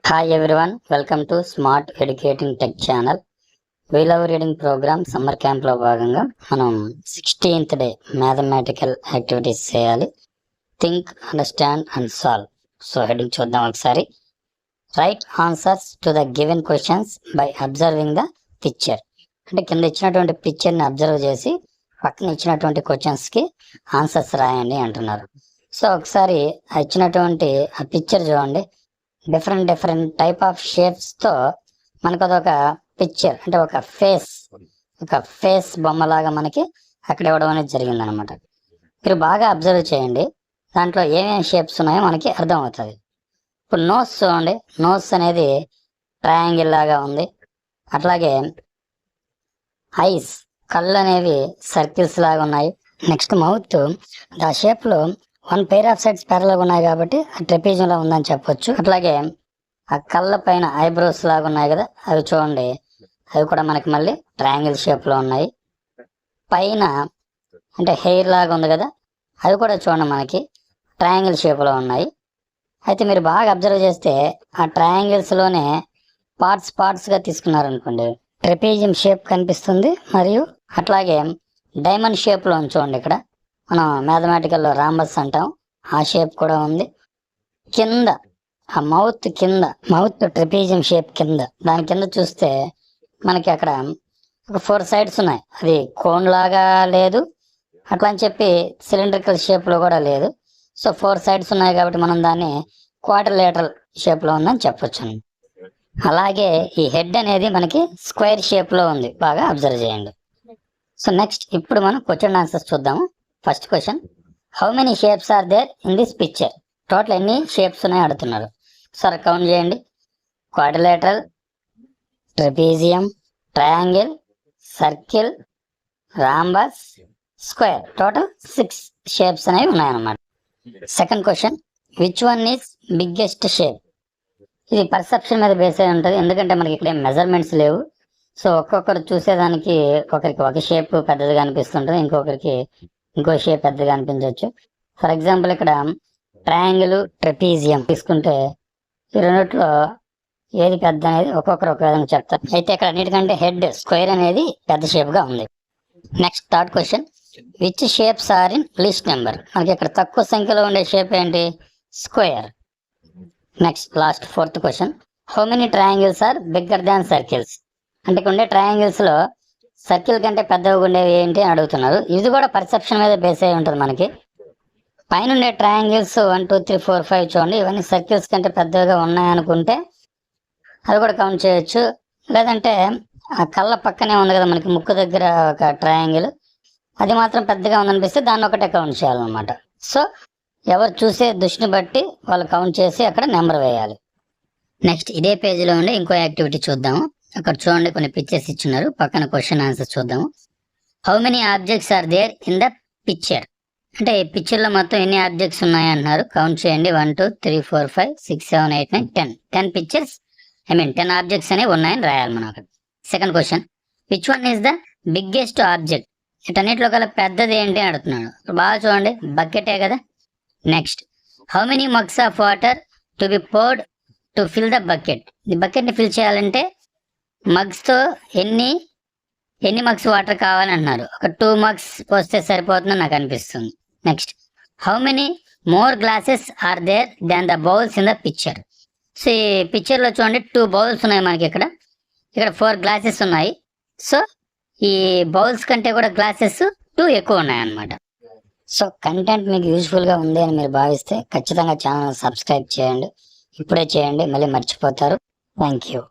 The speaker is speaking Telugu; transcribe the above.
Hi everyone, welcome to Smart Educating Tech Channel. We love reading program summer camp లో భాగంగా మనం 16th డే మ్యాథమెటికల్ యాక్టివిటీస్ చేయాలి. Think, understand and solve. So heading చూద్దాం ఒకసారి. Right answers to the given questions by observing the picture. అంటే కింద ఇచ్చినటువంటి పిక్చర్ ని అబ్జర్వ్ చేసి పక్కన ఇచ్చినటువంటి క్వశ్చన్స్ కి ఆన్సర్స్ రాయండి అంటున్నారు. సో ఒకసారి ఇచ్చినటువంటి ఆ పిక్చర్ చూడండి. డిఫరెంట్ టైప్ ఆఫ్ షేప్స్ తో మనకు అదొక పిక్చర్, అంటే ఒక ఫేస్ బొమ్మలాగా మనకి అక్కడ ఇవ్వడం అనేది జరిగింది అనమాట. మీరు బాగా అబ్జర్వ్ చేయండి, దాంట్లో ఏమేమి షేప్స్ ఉన్నాయో మనకి అర్థం అవుతుంది. ఇప్పుడు నోస్ చూడండి, నోస్ అనేది ట్రయాంగిల్ లాగా ఉంది. అట్లాగే ఐస్, కళ్ళు అనేవి సర్కిల్స్ లాగా ఉన్నాయి. నెక్స్ట్ మౌత్, ఆ షేప్ లో one pair of sides parallel ఉన్నాయి కాబట్టి ట్రెపీజియం లో ఉందని చెప్పొచ్చు. అట్లాగే ఆ కళ్ళ పైన ఐబ్రోస్ లాగా ఉన్నాయి కదా, అవి చూడండి, అవి కూడా మనకి మళ్ళీ ట్రయాంగిల్ షేప్ లో ఉన్నాయి. పైన అంటే హెయిర్ లాగా ఉంది కదా, అవి కూడా చూడండి మనకి ట్రయాంగిల్ షేప్ లో ఉన్నాయి. అయితే మీరు బాగా అబ్జర్వ్ చేస్తే ఆ ట్రయాంగిల్స్ లోనే పార్ట్స్ గా తీసుకున్నారనుకోండి, ట్రెపీజియం షేప్ కనిపిస్తుంది. మరియు అట్లాగే డైమండ్ షేప్ లో చూడండి, ఇక్కడ మనం మ్యాథమెటికల్లో రాంబస్ అంటాం, ఆ షేప్ కూడా ఉంది. కింద ఆ మౌత్ ట్రెపీజియం షేప్ కింద, దాని కింద చూస్తే మనకి అక్కడ ఒక 4 సైడ్స్ ఉన్నాయి. అది కోన్ లాగా లేదు, అట్లా అని చెప్పి సిలిండ్రికల్ షేప్ లో కూడా లేదు. సో 4 సైడ్స్ ఉన్నాయి కాబట్టి మనం దాన్ని క్వాడ్రిలేటరల్ షేప్ లో ఉందని చెప్పొచ్చు. అలాగే ఈ హెడ్ అనేది మనకి స్క్వేర్ షేప్ లో ఉంది, బాగా అబ్జర్వ్ చేయండి. సో నెక్స్ట్ ఇప్పుడు మనం క్వశ్చన్ ఆన్సర్స్ చూద్దాము. First question, how many shapes are there in this picture? Total ఎన్ని షేప్స్ ఉన్నాయి అడుగుతున్నారు. సరే కౌంట్ చేయండి. Quadrilateral, trapezium, triangle, circle, rhombus, square, total 6 shapes అనేవి ఉన్నాయన్నమాట. Second question, which one is biggest shape? ఇది పర్సెప్షన్ మీద బేస్ అయి ఉంటుంది, ఎందుకంటే మనకి ఇక్కడ మెజర్మెంట్స్ లేవు. సో ఒక్కొక్కరు చూసేదానికి ఒకరికి ఒక షేప్ పెద్దదిగా అనిపిస్తుంటుంది, ఇంకొకరికి ఇంకో షేప్ పెద్దగా అనిపించవచ్చు. ఫర్ ఎగ్జాంపుల్ ఇక్కడ ట్రయాంగిల్, ట్రెపీజియం తీసుకుంటే ఈ రెండిట్లో ఏది పెద్ద అనేది ఒక్కొక్కరు ఒక విధంగా చెప్తారు. అయితే ఇక్కడ అన్నిటికంటే హెడ్ స్క్వేర్ అనేది పెద్ద షేప్ గా ఉంది. Next third question, which shapes are in least number? మనకి ఇక్కడ తక్కువ సంఖ్యలో ఉండే షేప్ ఏంటి? Square. Next last fourth question, how many triangles are bigger than circles? అంటే ఇక్కడ ఉండే ట్రయాంగిల్స్ లో సర్కిల్ కంటే పెద్దగా ఉండేవి ఏంటి అని అడుగుతున్నారు. ఇది కూడా పర్సెప్షన్ మీద బేస్ అయి ఉంటుంది. మనకి పైన ఉండే ట్రయాంగిల్స్ 1 2 3 4 5 చూడండి, ఇవన్నీ సర్కిల్స్ కంటే పెద్దగా ఉన్నాయనుకుంటే అవి కూడా కౌంట్ చేయొచ్చు. లేదంటే ఆ కళ్ళ పక్కనే ఉంది కదా మనకి ముక్కు దగ్గర ఒక ట్రయాంగిల్, అది మాత్రం పెద్దగా ఉందనిపిస్తే దాన్ని ఒకటే కౌంట్ చేయాలన్నమాట. సో ఎవరు చూసే దృష్టిని బట్టి వాళ్ళు కౌంట్ చేసి అక్కడ నెంబర్ వేయాలి. నెక్స్ట్ ఇదే పేజీలో ఉండే ఇంకో యాక్టివిటీ చూద్దాము. అక్కడ చూడండి కొన్ని పిక్చర్స్ ఇచ్చున్నారు, పక్కన క్వశ్చన్ ఆన్సర్ చూద్దాము. How many objects are there in the picture? అంటే ఈ పిక్చర్ లో మొత్తం ఎన్ని ఆబ్జెక్ట్స్ ఉన్నాయి అంటున్నారు. కౌంట్ చేయండి. 1 2 3 4 5 6 7 8 9 10 పిక్చర్స్, 10 ఆబ్జెక్ట్స్ అనేవి ఉన్నాయని రాయాలి మనం అక్కడ. Second question, which one is the biggest object? వీటన్నిటిలో కల్లా పెద్దది ఏంటి అని అడుగుతున్నాడు. బాగా చూడండి, బకెటే కదా. Next, how many mugs of water to be poured to fill the bucket? ఈ బకెట్ ని ఫిల్ చేయాలంటే మగ్స్ తో ఎన్ని మగ్స్ వాటర్ కావాలంటున్నారు. ఒక 2 మగ్స్ పోస్తే సరిపోతుందని నాకు అనిపిస్తుంది. Next, how many more glasses are there than the bowls in the picture? So ఈ పిక్చర్ లో చూడండి 2 బౌల్స్ ఉన్నాయి మనకి, ఇక్కడ 4 గ్లాసెస్ ఉన్నాయి. సో ఈ బౌల్స్ కంటే కూడా గ్లాసెస్ 2 ఎక్కువ ఉన్నాయి అన్నమాట. సో కంటెంట్ మీకు యూజ్ఫుల్ గా ఉంది అని మీరు భావిస్తే ఖచ్చితంగా ఛానల్ సబ్స్క్రైబ్ చేయండి. ఇప్పుడే చేయండి, మళ్ళీ మర్చిపోతారు. Thank you.